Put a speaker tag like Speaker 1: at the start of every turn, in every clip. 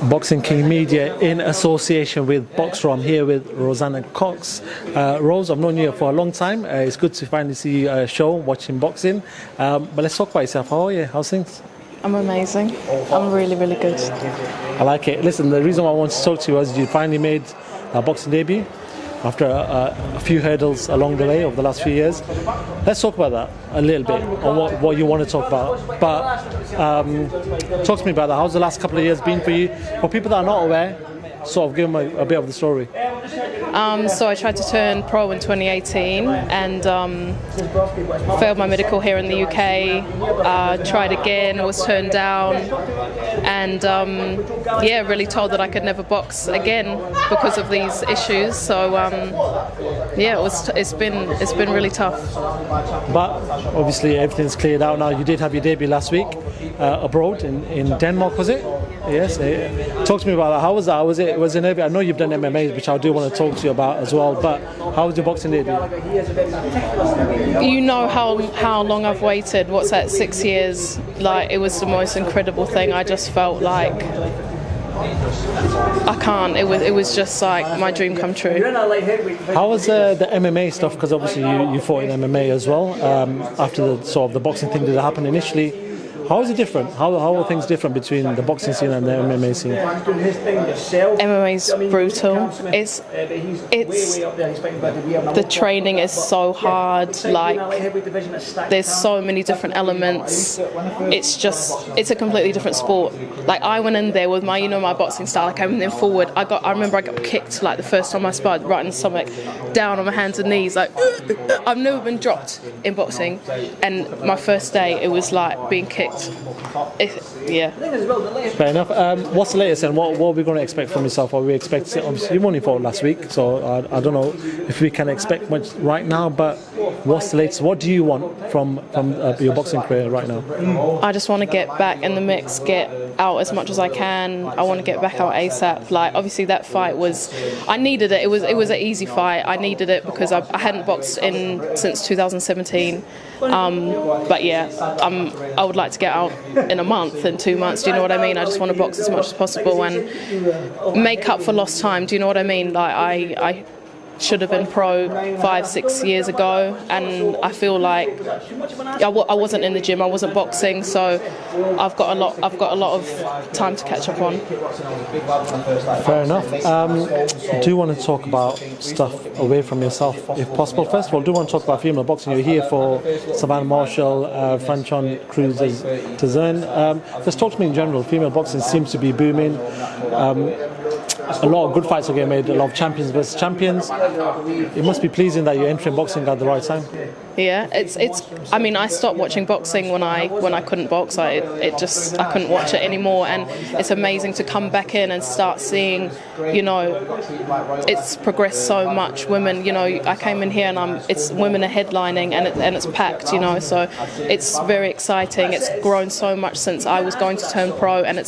Speaker 1: Boxing King Media in association with Boxer. I'm here with Roseanna Cox. Rose, I've known you for a long time. It's good to finally see you show, watching boxing. But let's talk about yourself. How are you? How's things?
Speaker 2: I'm amazing. I'm really, really good.
Speaker 1: I like it. Listen, the reason why I wanted to talk to you was you finally made a boxing debut after a few hurdles along the way over the last few years. Let's talk about that a little bit, on what you want to talk about. But talk to me about that. How's the last couple of years been for you? For people that are not aware, sort of give them a bit of the story.
Speaker 2: So I tried to turn pro in 2018 and failed my medical here in the UK. Tried again, was turned down, and really told that I could never box again because of these issues. So it's been really tough.
Speaker 1: But obviously everything's cleared out now. You did have your debut last week abroad in Denmark, was it? Yes. Talk to me about that. How was that? Was it nervous? I know you've done MMA, which I do want to talk to you about as well. But how was your boxing debut?
Speaker 2: You know how long I've waited. What's that? 6 years. Like, it was the most incredible thing. I just felt like I can't. It was just like my dream come true.
Speaker 1: How was the MMA stuff? Because obviously you fought in MMA as well. After the boxing thing that happened initially. How is it different? How are things different between the boxing scene and the MMA scene?
Speaker 2: MMA is brutal. It's the training is so hard. Like, there's so many different elements. It's a completely different sport. Like, I went in there with my boxing style. Like, I went in forward. I remember I got kicked like the first time I sparred, right in the stomach, down on my hands and knees. Like, I've never been dropped in boxing, and my first day it was like being kicked.
Speaker 1: Fair enough. What's the latest and what are we going to expect from yourself? Are we expecting? Obviously, you only fought last week, so I don't know if we can expect much right now. But what's the latest? What do you want from your boxing career right now?
Speaker 2: I just want to get back in the mix, get out as much as I can. I want to get back out ASAP. Like, obviously that fight I needed it. It was an easy fight. I needed it because I hadn't boxed since 2017. But yeah, I would like to get out in a month, in 2 months. Do you know what I mean? I just want to box as much as possible and make up for lost time. Do you know what I mean? Like, I should have been pro 5-6 years ago, and I feel like I wasn't in the gym, I wasn't boxing, so I've got a lot of time to catch up on.
Speaker 1: Fair enough. I do want to talk about stuff away from yourself, if possible. First of all, I do want to talk about female boxing. You're here for Savannah Marshall, Franchon Cruz-Tazern. Just talk to me in general. Female boxing seems to be booming. A lot of good fights are getting made, a lot of champions versus champions. It must be pleasing that you're entering boxing at the right time.
Speaker 2: Yeah, I mean, I stopped watching boxing when I couldn't box. I couldn't watch it anymore, and it's amazing to come back in and start seeing, it's progressed so much. Women, I came in here and it's women are headlining and it's packed, so it's very exciting. It's grown so much since I was going to turn pro, and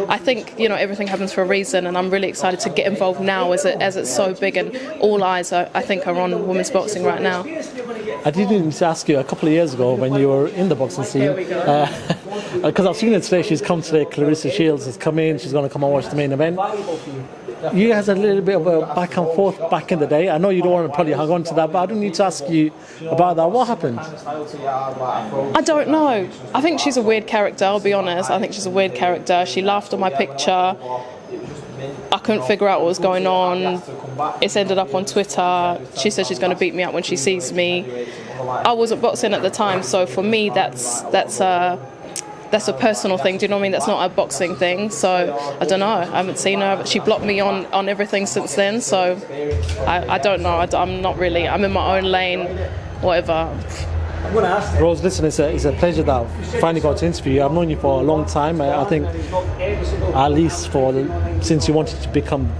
Speaker 2: I think everything happens for a reason, and I'm really excited to get involved now as it's so big and all eyes I think are on women's boxing right now.
Speaker 1: I didn't need to ask you a couple of years ago when you were in the boxing scene, because I've seen it today. She's come today. Clarissa Shields has come in. She's going to come and watch the main event. You guys had a little bit of a back and forth back in the day. I know you don't want to probably hang on to that, but I don't need to ask you about that. What happened?
Speaker 2: I don't know. I think she's a weird character, I'll be honest. I think she's a weird character. She laughed at my picture. I couldn't figure out what was going on. It's ended up on Twitter. She said she's going to beat me up when she sees me. I wasn't boxing at the time, so for me that's a personal thing. Do you know what I mean? That's not a boxing thing. So I don't know. I haven't seen her. She blocked me on everything since then. So I don't know. I'm not really. I'm in my own lane. Whatever.
Speaker 1: Rose, listen, it's a pleasure that I've finally got to interview you. I've known you for a long time. I think at least since you wanted to become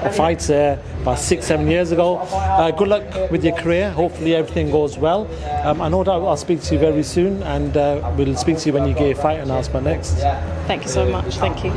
Speaker 1: a fighter about 6-7 years ago. Good luck with your career. Hopefully everything goes well. I know that I'll speak to you very soon, and we'll speak to you when you get your fight announcement next.
Speaker 2: Thank you so much. Thank you.